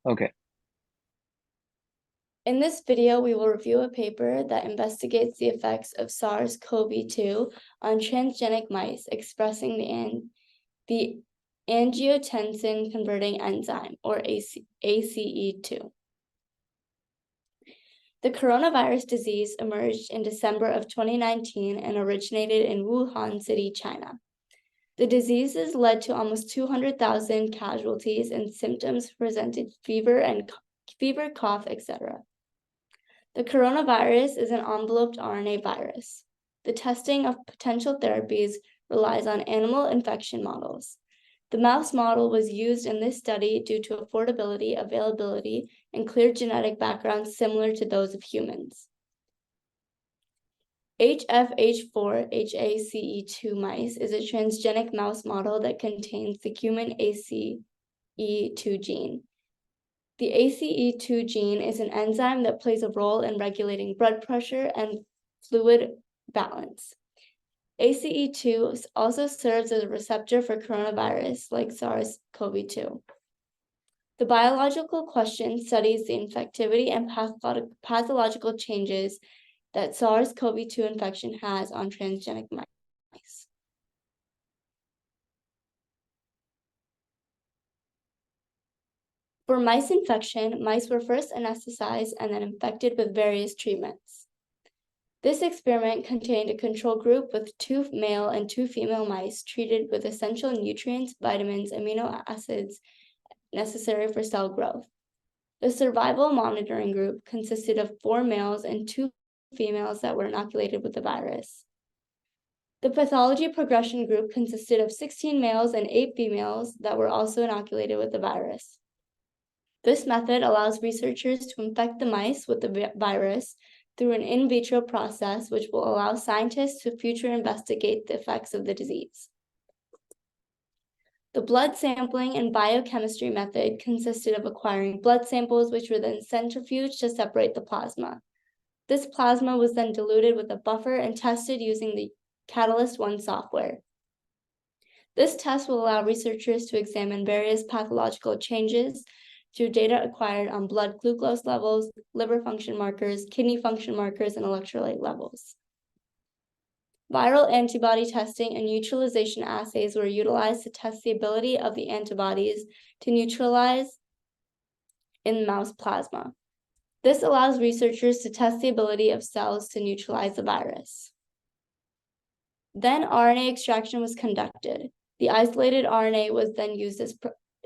Okay. In this video, we will review a paper that investigates the effects of SARS-CoV-2 on transgenic mice expressing the angiotensin-converting enzyme, or ACE2. The coronavirus disease emerged in December of 2019 and originated in Wuhan City, China. The diseases led to almost 200,000 casualties, and symptoms presented fever, cough, etc. The coronavirus is an enveloped RNA virus. The testing of potential therapies relies on animal infection models. The mouse model was used in this study due to affordability, availability, and clear genetic background similar to those of humans. HFH4 HACE2 mice is a transgenic mouse model that contains the human ACE2 gene. The ACE2 gene is an enzyme that plays a role in regulating blood pressure and fluid balance. ACE2 also serves as a receptor for coronavirus like SARS-CoV-2. The biological question studies the infectivity and pathological changes that SARS-CoV-2 infection has on transgenic mice. For mice infection, mice were first anesthetized and then infected with various treatments. This experiment contained a control group with 2 male and 2 female mice treated with essential nutrients, vitamins, amino acids necessary for cell growth. The survival monitoring group consisted of 4 males and 2 females that were inoculated with the virus. The pathology progression group consisted of 16 males and 8 females that were also inoculated with the virus. This method allows researchers to infect the mice with the virus through an in vitro process, which will allow scientists to future investigate the effects of the disease. The blood sampling and biochemistry method consisted of acquiring blood samples, which were then centrifuged to separate the plasma. This plasma was then diluted with a buffer and tested using the Catalyst 1 software. This test will allow researchers to examine various pathological changes through data acquired on blood glucose levels, liver function markers, kidney function markers, and electrolyte levels. Viral antibody testing and neutralization assays were utilized to test the ability of the antibodies to neutralize in mouse plasma. This allows researchers to test the ability of cells to neutralize the virus. Then RNA extraction was conducted. The isolated RNA was then used as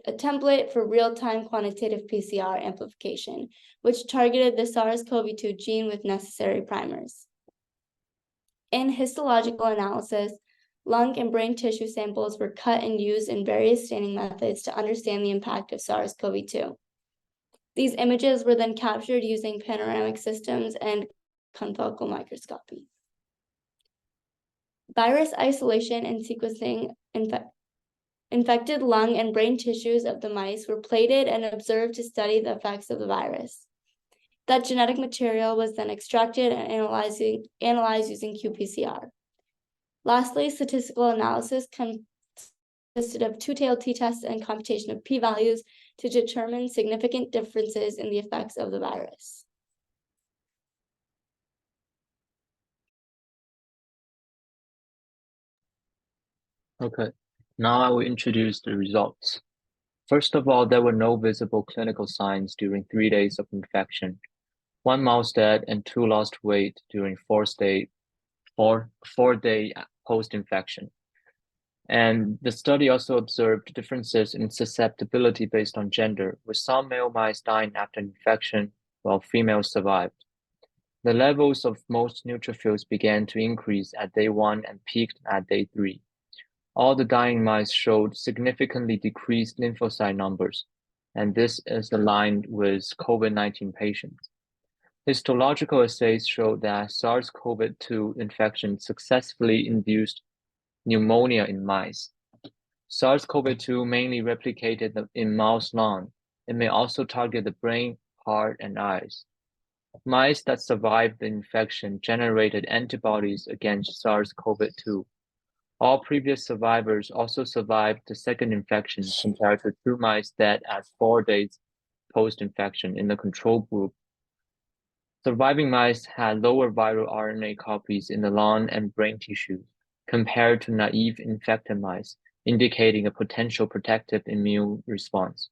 a template for real-time quantitative PCR amplification, which targeted the SARS-CoV-2 gene with necessary primers. In histological analysis, lung and brain tissue samples were cut and used in various staining methods to understand the impact of SARS-CoV-2. These images were then captured using panoramic systems and confocal microscopy. Virus isolation and sequencing infected lung and brain tissues of the mice were plated and observed to study the effects of the virus. That genetic material was then extracted and analyzed using qPCR. Lastly, statistical analysis consisted of two-tailed t-tests and computation of p-values to determine significant differences in the effects of the virus. Okay. Now I will introduce the results. First of all, there were no visible clinical signs during 3 days of infection. 1 mouse died and 2 lost weight during 4-day post-infection. And the study also observed differences in susceptibility based on gender, with some male mice dying after infection while females survived. The levels of most neutrophils began to increase at day 1 and peaked at day 3. All the dying mice showed significantly decreased lymphocyte numbers, and this is aligned with COVID-19 patients. Histological assays showed that SARS-CoV-2 infection successfully induced pneumonia in mice. SARS-CoV-2 mainly replicated in mouse lung. It may also target the brain, heart, and eyes. Mice that survived the infection generated antibodies against SARS-CoV-2. All previous survivors also survived the second infection compared to 2 mice dead at 4 days post-infection in the control group. Surviving mice had lower viral RNA copies in the lung and brain tissues compared to naive infected mice, indicating a potential protective immune response.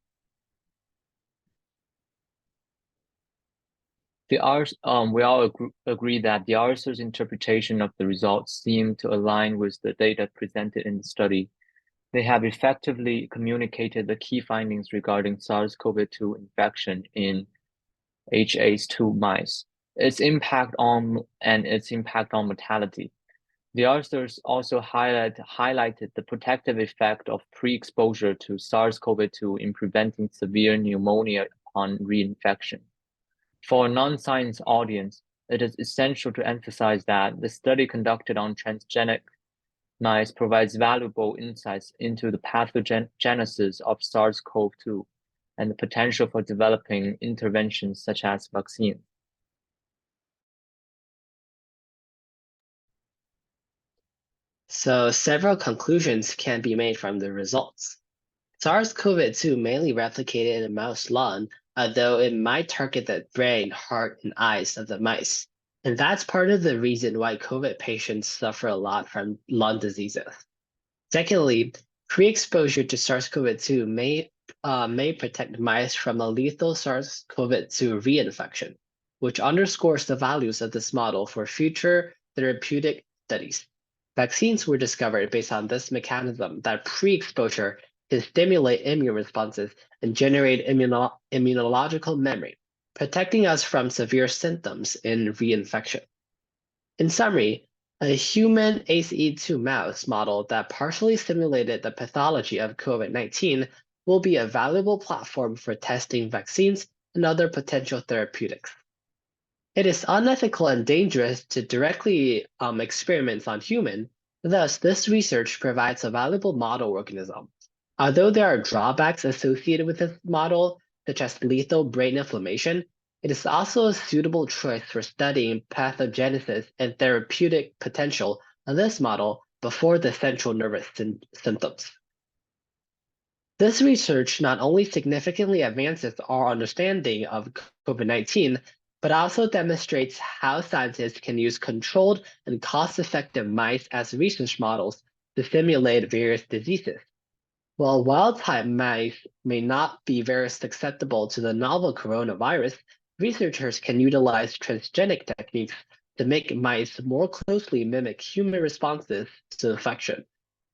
We all agree that the author's interpretation of the results seem to align with the data presented in the study. They have effectively communicated the key findings regarding SARS-CoV-2 infection in HAs2 mice, its impact on mortality. The authors also highlighted the protective effect of pre-exposure to SARS-CoV-2 in preventing severe pneumonia upon reinfection. For a non-science audience, it is essential to emphasize that the study conducted on transgenic mice provides valuable insights into the pathogenesis of SARS-CoV-2 and the potential for developing interventions such as vaccines. So several conclusions can be made from the results. SARS-CoV-2 mainly replicated in the mouse lung, although it might target the brain, heart, and eyes of the mice. And that's part of the reason why COVID patients suffer a lot from lung diseases. Secondly, pre-exposure to SARS-CoV-2 may protect mice from a lethal SARS-CoV-2 reinfection, which underscores the values of this model for future therapeutic studies. Vaccines were discovered based on this mechanism that pre-exposure can stimulate immune responses and generate immunological memory, protecting us from severe symptoms in reinfection. In summary, a human ACE2 mouse model that partially simulated the pathology of COVID-19 will be a valuable platform for testing vaccines and other potential therapeutics. It is unethical and dangerous to directly experiment on humans. Thus, this research provides a valuable model organism. Although there are drawbacks associated with this model, such as lethal brain inflammation, it is also a suitable choice for studying pathogenesis and therapeutic potential of this model before the central nervous symptoms. This research not only significantly advances our understanding of COVID-19, but also demonstrates how scientists can use controlled and cost-effective mice as research models to simulate various diseases. While wild-type mice may not be very susceptible to the novel coronavirus, researchers can utilize transgenic techniques to make mice more closely mimic human responses to infection.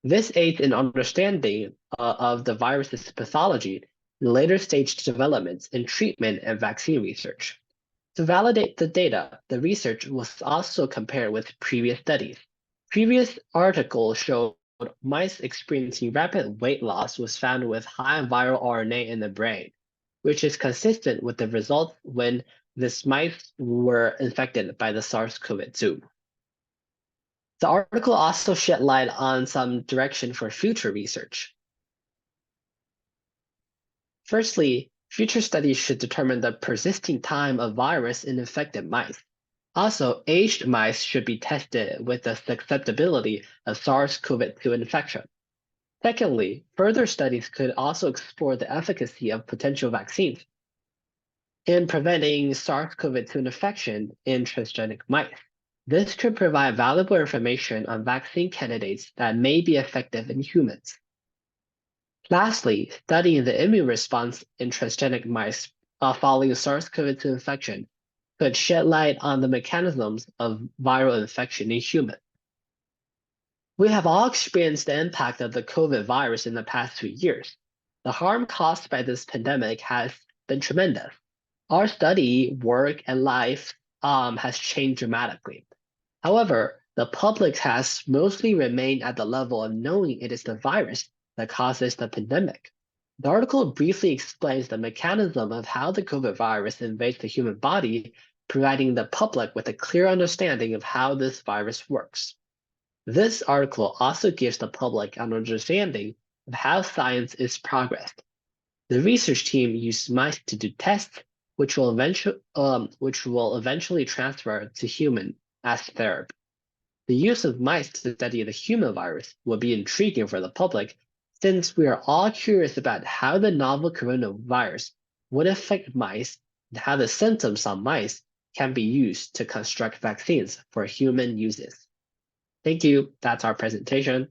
This aids in understanding of the virus's pathology in later stage developments in treatment and vaccine research. To validate the data, the research was also compared with previous studies. Previous articles showed mice experiencing rapid weight loss was found with high viral RNA in the brain, which is consistent with the results when these mice were infected by the SARS-CoV-2. The article also shed light on some direction for future research. Firstly, future studies should determine the persisting time of virus in infected mice. Also, aged mice should be tested with the susceptibility of SARS-CoV-2 infection. Secondly, further studies could also explore the efficacy of potential vaccines in preventing SARS-CoV-2 infection in transgenic mice. This could provide valuable information on vaccine candidates that may be effective in humans. Lastly, studying the immune response in transgenic mice following SARS-CoV-2 infection could shed light on the mechanisms of viral infection in humans. We have all experienced the impact of the COVID virus in the past 2 years. The harm caused by this pandemic has been tremendous. Our study, work, and life has changed dramatically. However, the public has mostly remained at the level of knowing it is the virus that causes the pandemic. The article briefly explains the mechanism of how the COVID virus invades the human body, providing the public with a clear understanding of how this virus works. This article also gives the public an understanding of how science is progressed. The research team used mice to do tests, which will eventually transfer to human as therapy. The use of mice to study the human virus will be intriguing for the public, since we are all curious about how the novel coronavirus what affect mice and how the symptoms on mice can be used to construct vaccines for human uses. Thank you. That's our presentation.